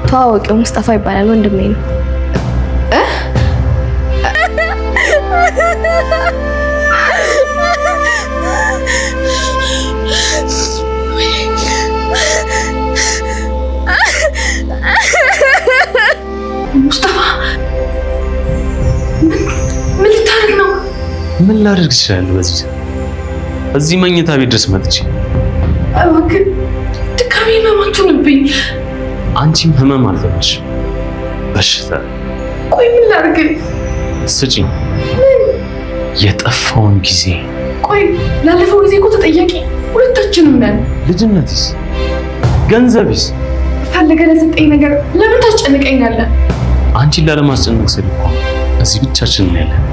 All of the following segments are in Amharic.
ተዋወቂው ሙስጠፋ ይባላል ወንድሜ ነው። ሙስጠፋ ምን ልታደርግ ነው? ምን ላደርግ እችላለሁ? እዚህ መኝታ ቤት ድረስ መጥቼ እባክህ ድካሜ ህመም አትሁንብኝ። አንቺም ህመም አለብሽ፣ በሽታ። ቆይ ምን ላድርግ? ስጪኝ የጠፋውን ጊዜ። ቆይ ላለፈው ጊዜ እኮ ተጠያቂ ሁለታችንም ነን። ልጅነትስ፣ ገንዘብስ? ፈልገህ ለሰጠኝ ነገር ለምን ታስጨንቀኛለህ? አንቺን ላለማስጨነቅ ስል እኮ እዚህ ብቻችንን ያለን።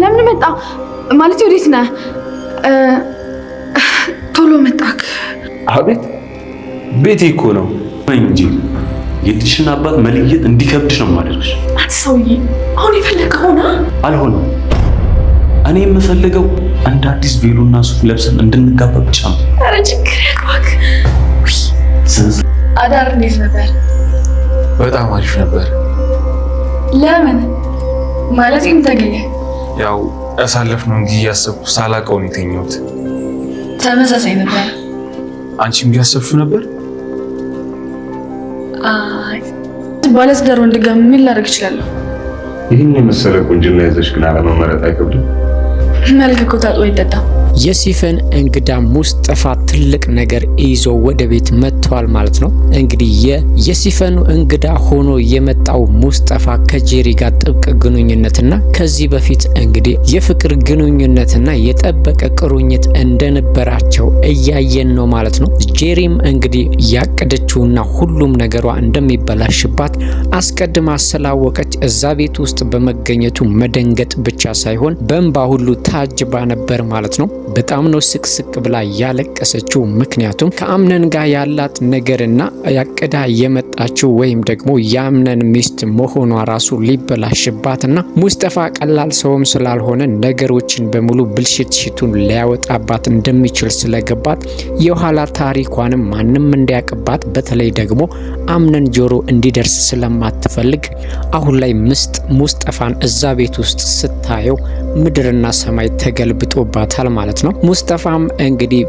ለምን መጣ ማለት ወዴት ነህ? ቶሎ መጣክ? አቤት ቤቴ እኮ ነው እንጂ የልጅሽን አባት መለየት እንዲከብድሽ ነው የማደርግሽ። አንተ ሰውዬ አሁን የፈለግከው ሆነ? አልሆነም። እኔ የምፈልገው እንደ አዲስ ቬሎና ሱፍ ለብሰን እንድንጋባ ብቻ ነው። ኧረ ችግር ያግባክ። አዳር እንዴት ነበር? በጣም አሪፍ ነበር። ለምን ማለት ምን ተገኘ? ያው ያሳለፍነው እንጂ እያሰብኩ ሳላውቀው ነው የተኛሁት። ተመሳሳይ ነበር። አንቺም እያሰብሽው ነበር? ባለትዳር ወንድ ጋር ምን ላደርግ እችላለሁ? ይህን የመሰለ ቁንጅና ይዘሽ ግን አለመመረጥ አይከብድም? መልክ እኮ ታጥቦ አይጠጣም። የሲፈን እንግዳ ሙስጠፋ ትልቅ ነገር ይዞ ወደ ቤት መጥቷል ማለት ነው። እንግዲህ የሲፈን እንግዳ ሆኖ የመጣው ሙስጠፋ ከጄሪ ጋር ጥብቅ ግንኙነትና ከዚህ በፊት እንግዲህ የፍቅር ግንኙነትና የጠበቀ ቁርኝት እንደነበራቸው እያየን ነው ማለት ነው። ጄሪም እንግዲህ ያቀደችውና ሁሉም ነገሯ እንደሚበላሽባት አስቀድማ ስላወቀች እዛ ቤት ውስጥ በመገኘቱ መደንገጥ ብቻ ሳይሆን በእንባ ሁሉ ታጅባ ነበር ማለት ነው። በጣም ነው ስቅስቅ ብላ ያለቀሰችው። ምክንያቱም ከአምነን ጋር ያላት ነገርና ያቀዳ የመጣችው ወይም ደግሞ የአምነን ሚስት መሆኗ ራሱ ሊበላሽባትና ሙስጠፋ ቀላል ሰውም ስላልሆነ ነገሮችን በሙሉ ብልሽትሽቱን ሊያወጣባት እንደሚችል ስለገባት የኋላ ታሪኳንም ማንም እንዲያቅባት በተለይ ደግሞ አምነን ጆሮ እንዲደርስ ስለማትፈልግ አሁን ላይ ሙስጠፋን እዛ ቤት ውስጥ ስታየው ምድርና ሰማይ ተገልብጦባታል ማለት ነው። ሙስጠፋም እንግዲህ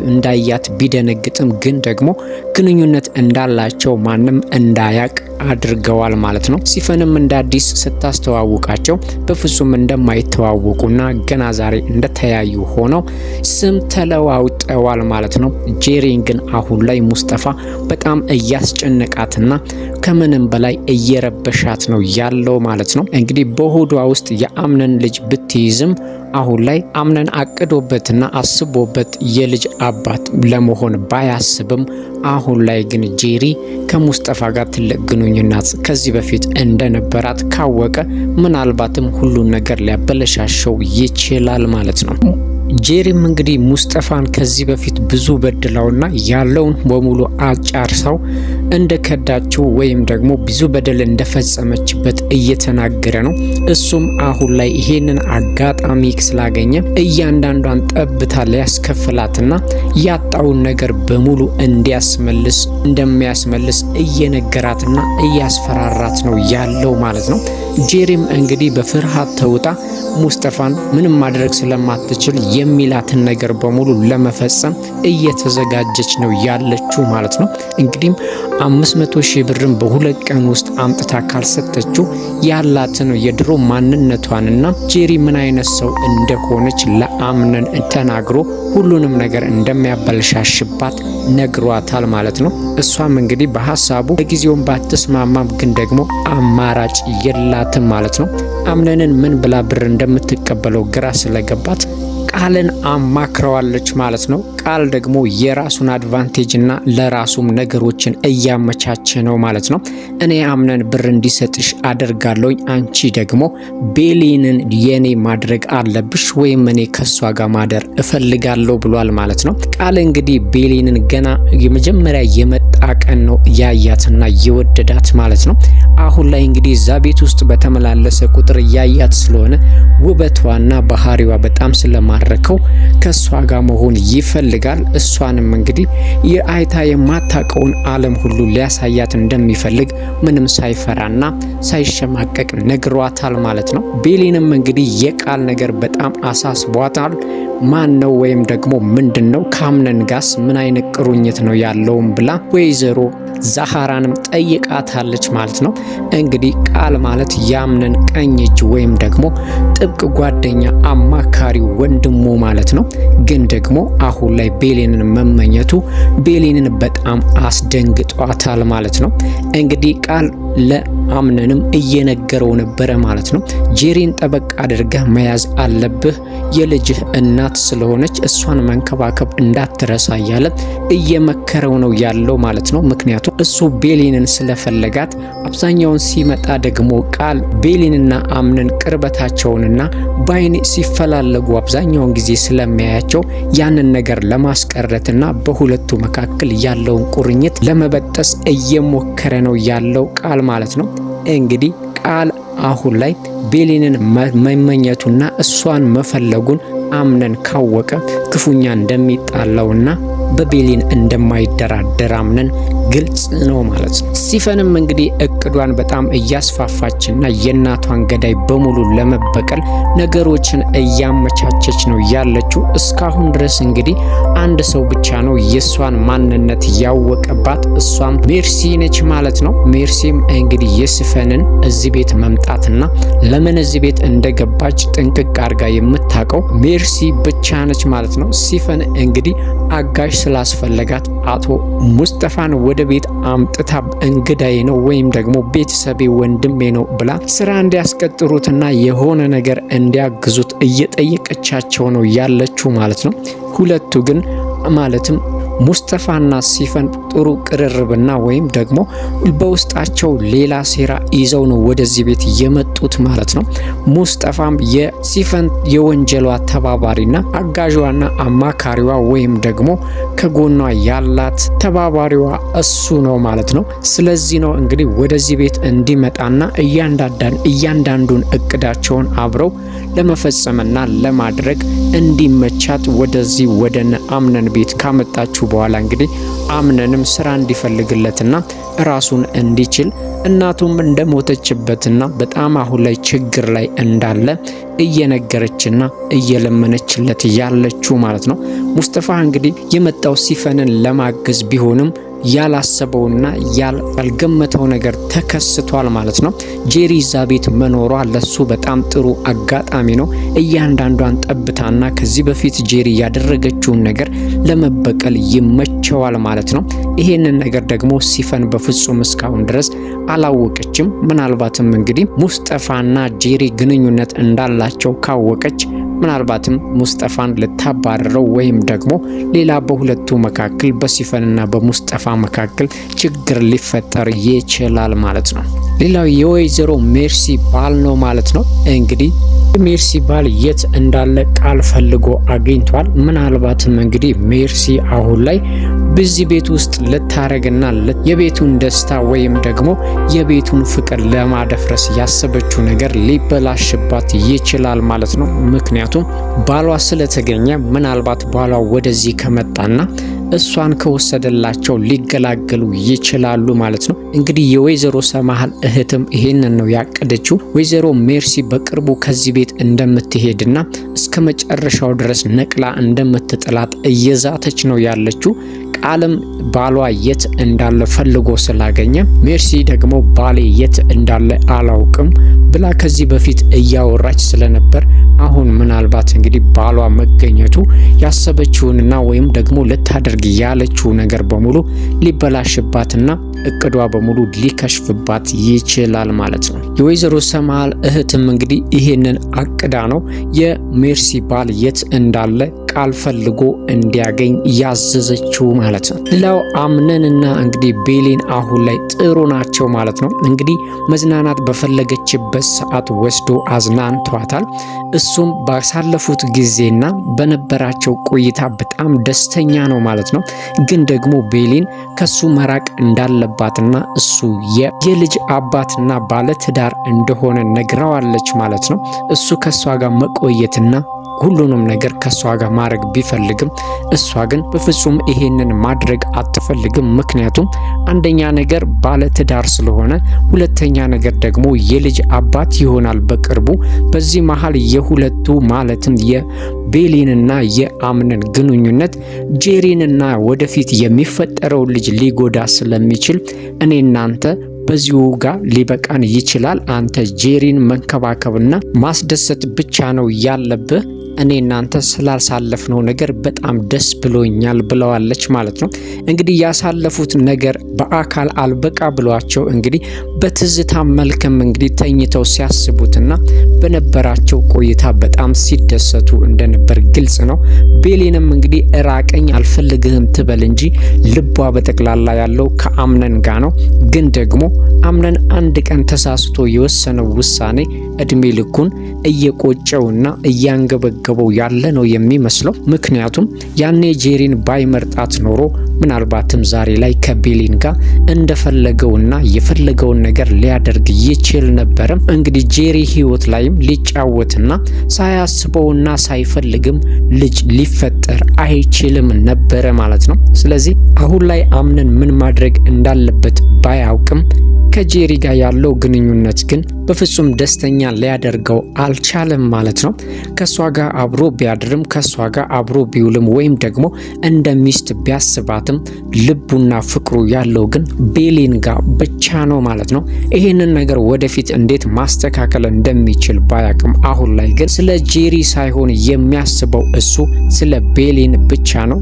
እንዳያት ቢደነግጥም ግን ደግሞ ግንኙነት እንዳላቸው ማንም እንዳያቅ አድርገዋል ማለት ነው። ሲፈንም እንደ አዲስ ስታስተዋውቃቸው በፍጹም እንደማይተዋወቁና ገና ዛሬ እንደተያዩ ሆነው ስም ተለዋውጠዋል ማለት ነው። ጄሪን ግን አሁን ላይ ሙስጠፋ በጣም እያስጨነቃትና ከምንም በላይ እየረበሻት ነው ያለው ማለት ነው። እንግዲህ በሆዷ ውስጥ የአምነን ልጅ ብትይዝም አሁን ላይ አምነን አቅዶበትና አስቦበት የልጅ አባት ለመሆን ባያስብም አሁን ላይ ግን ጄሪ ከሙስጠፋ ጋር ትልቅ ግንኙነት ከዚህ በፊት እንደነበራት ካወቀ ምናልባትም ሁሉን ነገር ሊያበለሻሸው ይችላል ማለት ነው። ጄሪም እንግዲህ ሙስጠፋን ከዚህ በፊት ብዙ በድላውና ያለውን በሙሉ አጫርሳው እንደከዳችው ወይም ደግሞ ብዙ በደል እንደፈጸመችበት እየተናገረ ነው። እሱም አሁን ላይ ይሄንን አጋጣሚ ስላገኘ እያንዳንዷን ጠብታ ሊያስከፍላትና ያጣውን ነገር በሙሉ እንደሚያስመልስ እየነገራትና እያስፈራራት ነው ያለው ማለት ነው። ጄሪም እንግዲህ በፍርሃት ተውጣ ሙስጠፋን ምንም ማድረግ ስለማትችል የሚላትን ነገር በሙሉ ለመፈጸም እየተዘጋጀች ነው ያለችው ማለት ነው። እንግዲህም 500,000 ብርን በሁለት ቀን ውስጥ አምጥታ ካልሰጠችው ያላትን የድሮ ማንነቷንና ጄሪ ምን አይነት ሰው እንደሆነች ለአምነን ተናግሮ ሁሉንም ነገር እንደሚያበለሻሽባት ነግሯታል ማለት ነው። እሷም እንግዲህ በሐሳቡ ለጊዜውም ባትስማማም ግን ደግሞ አማራጭ የላትም ማለት ነው። አምነንን ምን ብላ ብር እንደምትቀበለው ግራ ስለገባት ቃልን አማክረዋለች ማለት ነው። ቃል ደግሞ የራሱን አድቫንቴጅ እና ለራሱም ነገሮችን እያመቻቸ ነው ማለት ነው። እኔ አምነን ብር እንዲሰጥሽ አደርጋለሁኝ፣ አንቺ ደግሞ ቤሊንን የኔ ማድረግ አለብሽ ወይም እኔ ከሷ ጋር ማደር እፈልጋለሁ ብሏል ማለት ነው። ቃል እንግዲህ ቤሊንን ገና የመጀመሪያ የመጣ ቀን ነው ያያትና የወደዳት ማለት ነው። አሁን ላይ እንግዲህ እዛ ቤት ውስጥ በተመላለሰ ቁጥር ያያት ስለሆነ ውበቷና ባህሪዋ በጣም ስለማረከው ከሷ ጋር መሆን ይፈልጋል። እሷንም እንግዲህ የአይታ የማታቀውን ዓለም ሁሉ ሊያሳያት እንደሚፈልግ ምንም ሳይፈራና ሳይሸማቀቅ ነግሯታል ማለት ነው። ቤሊንም እንግዲህ የቃል ነገር በጣም አሳስቧታል። ማን ነው ወይም ደግሞ ምንድነው ከአምነን ጋስ ምን አይነት ቁርኝት ነው ያለውም ብላ ወይዘሮ ዛሃራንም ጠይቃታለች ማለት ነው። እንግዲህ ቃል ማለት ያምነን ቀኝ እጅ ወይም ደግሞ ጥብቅ ጓደኛ፣ አማካሪ፣ ወንድሙ ማለት ነው። ግን ደግሞ አሁን ላይ ቤሊንን መመኘቱ ቤሊንን በጣም አስደንግጧታል ማለት ነው። እንግዲህ ቃል ለአምነንም እየነገረው ነበረ ማለት ነው። ጄሪን ጠበቅ አድርገህ መያዝ አለብህ፣ የልጅህ እናት ስለሆነች እሷን መንከባከብ እንዳትረሳ እያለ እየመከረው ነው ያለው ማለት ነው። ምክንያቱም እሱ ቤሊንን ስለፈለጋት አብዛኛውን ሲመጣ ደግሞ ቃል ቤሊንና አምነን ቅርበታቸውንና በአይን ሲፈላለጉ አብዛኛውን ጊዜ ስለሚያያቸው ያንን ነገር ለማስቀረትና በሁለቱ መካከል ያለውን ቁርኝት ለመበጠስ እየሞከረ ነው ያለው ቃል ማለት ነው። እንግዲህ ቃል አሁን ላይ ቤሊንን መመኘቱና እሷን መፈለጉን አምነን ካወቀ ክፉኛ እንደሚጣላውና በቤሊን እንደማይደራደር አምነን ግልጽ ነው ማለት ነው። ሲፈንም እንግዲህ እቅዷን በጣም እያስፋፋችና የእናቷን ገዳይ በሙሉ ለመበቀል ነገሮችን እያመቻቸች ነው ያለችው። እስካሁን ድረስ እንግዲህ አንድ ሰው ብቻ ነው የሷን ማንነት ያወቀባት፣ እሷም ሜርሲ ነች ማለት ነው። ሜርሲም እንግዲህ የሲፈንን እዚህ ቤት መምጣትና ለምን እዚህ ቤት እንደገባች ጥንቅቅ አድርጋ የምታውቀው ሜርሲ ብቻ ነች ማለት ነው። ሲፈን እንግዲህ አጋዥ ስላስፈለጋት አቶ ሙስጠፋን ወደ ቤት አምጥታ እንግዳዬ ነው ወይም ደግሞ ቤተሰቤ ወንድሜ ነው ብላ ስራ እንዲያስቀጥሩትና የሆነ ነገር እንዲያግዙት እየጠየቀቻቸው ነው ያለችው ማለት ነው። ሁለቱ ግን ማለትም ሙስጠፋና ሲፈን ጥሩ ቅርርብና ወይም ደግሞ በውስጣቸው ሌላ ሴራ ይዘው ነው ወደዚህ ቤት የመጡት ማለት ነው። ሙስጠፋም የሲፈን የወንጀሏ ተባባሪና አጋዥዋና አማካሪዋ ወይም ደግሞ ከጎኗ ያላት ተባባሪዋ እሱ ነው ማለት ነው። ስለዚህ ነው እንግዲህ ወደዚህ ቤት እንዲመጣና እያንዳንዱን እቅዳቸውን አብረው ለመፈጸምና ለማድረግ እንዲመቻት ወደዚህ ወደነ አምነን ቤት ካመጣችሁ በኋላ እንግዲህ አምነንም ስራ እንዲፈልግለትና ራሱን እንዲችል እናቱም እንደሞተችበትና በጣም አሁን ላይ ችግር ላይ እንዳለ እየነገረችና እየለመነችለት ያለችው ማለት ነው። ሙስጠፋ እንግዲህ የመጣው ሲፈንን ለማገዝ ቢሆንም ያላሰበውና ያልገመተው ነገር ተከስቷል ማለት ነው። ጄሪ እዛ ቤት መኖሯ ለሱ በጣም ጥሩ አጋጣሚ ነው። እያንዳንዷን ጠብታና ከዚህ በፊት ጄሪ ያደረገችውን ነገር ለመበቀል ይመቸዋል ማለት ነው። ይሄንን ነገር ደግሞ ሲፈን በፍጹም እስካሁን ድረስ አላወቀችም። ምናልባትም እንግዲህ ሙስጠፋና ጄሪ ግንኙነት እንዳላቸው ካወቀች ምናልባትም ሙስጠፋን ልታባረረው ወይም ደግሞ ሌላ በሁለቱ መካከል በሲፈንና በሙስጠፋ መካከል ችግር ሊፈጠር ይችላል ማለት ነው። ሌላው የወይዘሮ ሜርሲ ባል ነው ማለት ነው። እንግዲህ ሜርሲ ባል የት እንዳለ ቃል ፈልጎ አግኝቷል። ምናልባትም እንግዲህ ሜርሲ አሁን ላይ በዚህ ቤት ውስጥ ልታረግና የቤቱን ደስታ ወይም ደግሞ የቤቱን ፍቅር ለማደፍረስ ያሰበችው ነገር ሊበላሽባት ይችላል ማለት ነው። ምክንያቱም ባሏ ስለተገኘ ምናልባት ባሏ ወደዚህ ከመጣና እሷን ከወሰደላቸው ሊገላገሉ ይችላሉ ማለት ነው። እንግዲህ የወይዘሮ ሰማሃል እህትም ይሄንን ነው ያቀደችው። ወይዘሮ ሜርሲ በቅርቡ ከዚህ ቤት እንደምትሄድና እስከ መጨረሻው ድረስ ነቅላ እንደምትጥላት እየዛተች ነው ያለችው። ቃልም ባሏ የት እንዳለ ፈልጎ ስላገኘ ሜርሲ ደግሞ ባሌ የት እንዳለ አላውቅም፣ ብላ ከዚህ በፊት እያወራች ስለነበር አሁን ምናልባት እንግዲህ ባሏ መገኘቱ ያሰበችውንና ወይም ደግሞ ልታደርግ ያለችው ነገር በሙሉ ሊበላሽባትና እቅዷ በሙሉ ሊከሽፍባት ይችላል ማለት ነው። የወይዘሮ ሰማል እህትም እንግዲህ ይሄንን አቅዳ ነው የሜርሲ ባል የት እንዳለ ቃል ፈልጎ እንዲያገኝ ያዘዘችው ማለት ነው። ሌላው አምነንና እንግዲህ ቤሊን አሁን ላይ ጥሩ ናቸው ማለት ነው። እንግዲህ መዝናናት በፈለገችበት ሰዓት ወስዶ አዝናንቷታል። እሱም ባሳለፉት ጊዜና በነበራቸው ቆይታ በጣም ደስተኛ ነው ማለት ነው። ግን ደግሞ ቤሊን ከሱ መራቅ እንዳለባትና እሱ የልጅ አባትና ባለትዳር እንደሆነ ነግረዋለች ማለት ነው። እሱ ከሷ ጋር መቆየትና ሁሉንም ነገር ከሷ ጋር ማድረግ ቢፈልግም እሷ ግን በፍጹም ይሄንን ማድረግ አትፈልግም። ምክንያቱም አንደኛ ነገር ባለትዳር ስለሆነ፣ ሁለተኛ ነገር ደግሞ የልጅ አባት ይሆናል በቅርቡ። በዚህ መሃል የሁለቱ ማለትም የቤሊንና የአምነን ግንኙነት ጄሪንና ወደፊት የሚፈጠረው ልጅ ሊጎዳ ስለሚችል እኔ እናንተ በዚሁ ጋር ሊበቃን ይችላል። አንተ ጄሪን መንከባከብና ማስደሰት ብቻ ነው ያለብህ። እኔ እናንተ ስላሳለፍነው ነገር በጣም ደስ ብሎኛል ብለዋለች ማለት ነው። እንግዲህ ያሳለፉት ነገር በአካል አልበቃ ብሏቸው እንግዲህ በትዝታ መልክም እንግዲህ ተኝተው ሲያስቡትና በነበራቸው ቆይታ በጣም ሲደሰቱ እንደነበር ግልጽ ነው። ቤሊንም እንግዲህ እራቀኝ አልፈልግህም ትበል እንጂ ልቧ በጠቅላላ ያለው ከአምነን ጋር ነው። ግን ደግሞ አምነን አንድ ቀን ተሳስቶ የወሰነው ውሳኔ እድሜ ልኩን እየቆጨውና እያንገበገበው ያለ ነው የሚመስለው። ምክንያቱም ያኔ ጄሪን ባይመርጣት ኖሮ ምናልባትም ዛሬ ላይ ከቤሊን ጋር እንደፈለገውና የፈለገውን ነገር ሊያደርግ ይችል ነበርም። እንግዲህ ጄሪ ህይወት ላይም ሊጫወትና ሳያስበውና ሳይፈልግም ልጅ ሊፈጠር አይችልም ነበረ ማለት ነው። ስለዚህ አሁን ላይ አምነን ምን ማድረግ እንዳለበት ባያውቅም ከጄሪ ጋር ያለው ግንኙነት ግን በፍጹም ደስተኛ ሊያደርገው አልቻለም ማለት ነው። ከሷ ጋር አብሮ ቢያድርም ከሷ ጋር አብሮ ቢውልም ወይም ደግሞ እንደ ሚስት ቢያስባትም ልቡና ፍቅሩ ያለው ግን ቤሊን ጋር ብቻ ነው ማለት ነው። ይሄንን ነገር ወደፊት እንዴት ማስተካከል እንደሚችል ባያውቅም አሁን ላይ ግን ስለ ጄሪ ሳይሆን የሚያስበው እሱ ስለ ቤሊን ብቻ ነው።